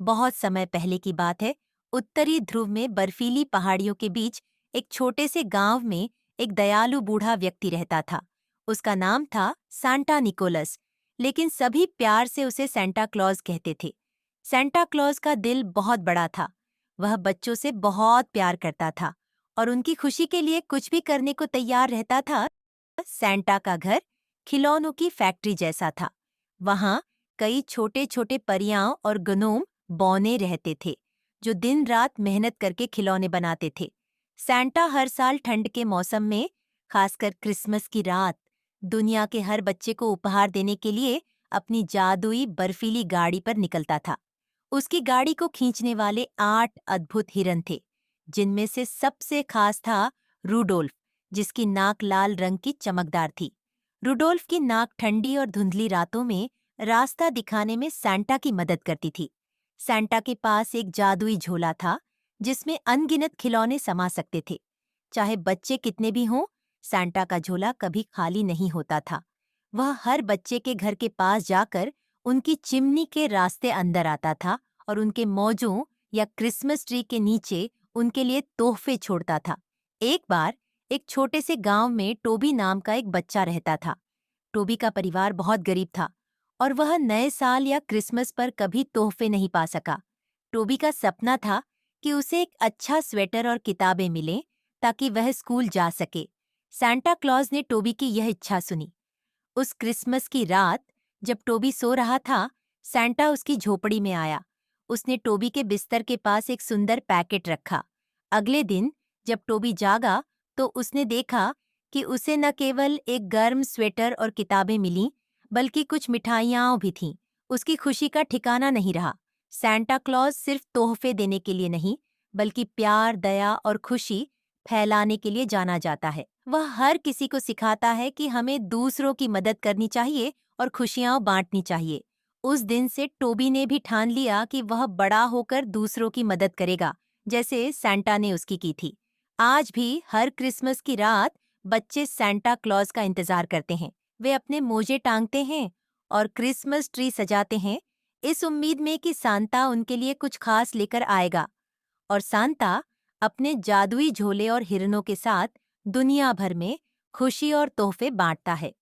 बहुत समय पहले की बात है। उत्तरी ध्रुव में बर्फीली पहाड़ियों के बीच एक छोटे से गांव में एक दयालु बूढ़ा व्यक्ति रहता था। उसका नाम था सांता निकोलस, लेकिन सभी प्यार से उसे सेंटा क्लॉज कहते थे। सेंटा क्लॉज का दिल बहुत बड़ा था। वह बच्चों से बहुत प्यार करता था और उनकी खुशी के लिए कुछ भी करने को तैयार रहता था। सेंटा का घर खिलौनों की फैक्ट्री जैसा था। वहां कई छोटे छोटे परियां और गनोम बौने रहते थे, जो दिन रात मेहनत करके खिलौने बनाते थे। सैंटा हर साल ठंड के मौसम में, खासकर क्रिसमस की रात, दुनिया के हर बच्चे को उपहार देने के लिए अपनी जादुई बर्फीली गाड़ी पर निकलता था। उसकी गाड़ी को खींचने वाले 8 अद्भुत हिरन थे, जिनमें से सबसे खास था रूडोल्फ, जिसकी नाक लाल रंग की चमकदार थी। रूडोल्फ की नाक ठंडी और धुंधली रातों में रास्ता दिखाने में सैंटा की मदद करती थी। सैंटा के पास एक जादुई झोला था, जिसमें अनगिनत खिलौने समा सकते थे। चाहे बच्चे कितने भी हों, सैंटा का झोला कभी खाली नहीं होता था। वह हर बच्चे के घर के पास जाकर उनकी चिमनी के रास्ते अंदर आता था और उनके मौजों या क्रिसमस ट्री के नीचे उनके लिए तोहफे छोड़ता था। एक बार एक छोटे से गांव में टोबी नाम का एक बच्चा रहता था। टोबी का परिवार बहुत गरीब था और वह नए साल या क्रिसमस पर कभी तोहफे नहीं पा सका। टोबी का सपना था कि उसे एक अच्छा स्वेटर और किताबें मिलें ताकि वह स्कूल जा सके। सांता क्लॉज ने टोबी की यह इच्छा सुनी। उस क्रिसमस की रात, जब टोबी सो रहा था, सैंटा उसकी झोपड़ी में आया। उसने टोबी के बिस्तर के पास एक सुंदर पैकेट रखा। अगले दिन जब टोबी जागा, तो उसने देखा कि उसे न केवल एक गर्म स्वेटर और किताबें मिलीं, बल्कि कुछ मिठाइयाँ भी थीं। उसकी खुशी का ठिकाना नहीं रहा। सैंटा क्लॉज सिर्फ तोहफे देने के लिए नहीं, बल्कि प्यार, दया और खुशी फैलाने के लिए जाना जाता है। वह हर किसी को सिखाता है कि हमें दूसरों की मदद करनी चाहिए और खुशियां बांटनी चाहिए। उस दिन से टोबी ने भी ठान लिया कि वह बड़ा होकर दूसरों की मदद करेगा, जैसे सैंटा ने उसकी की थी। आज भी हर क्रिसमस की रात बच्चे सैंटा क्लॉज का इंतजार करते हैं। वे अपने मोजे टांगते हैं और क्रिसमस ट्री सजाते हैं, इस उम्मीद में कि सांता उनके लिए कुछ खास लेकर आएगा। और सांता अपने जादुई झोले और हिरनों के साथ दुनिया भर में खुशी और तोहफे बांटता है।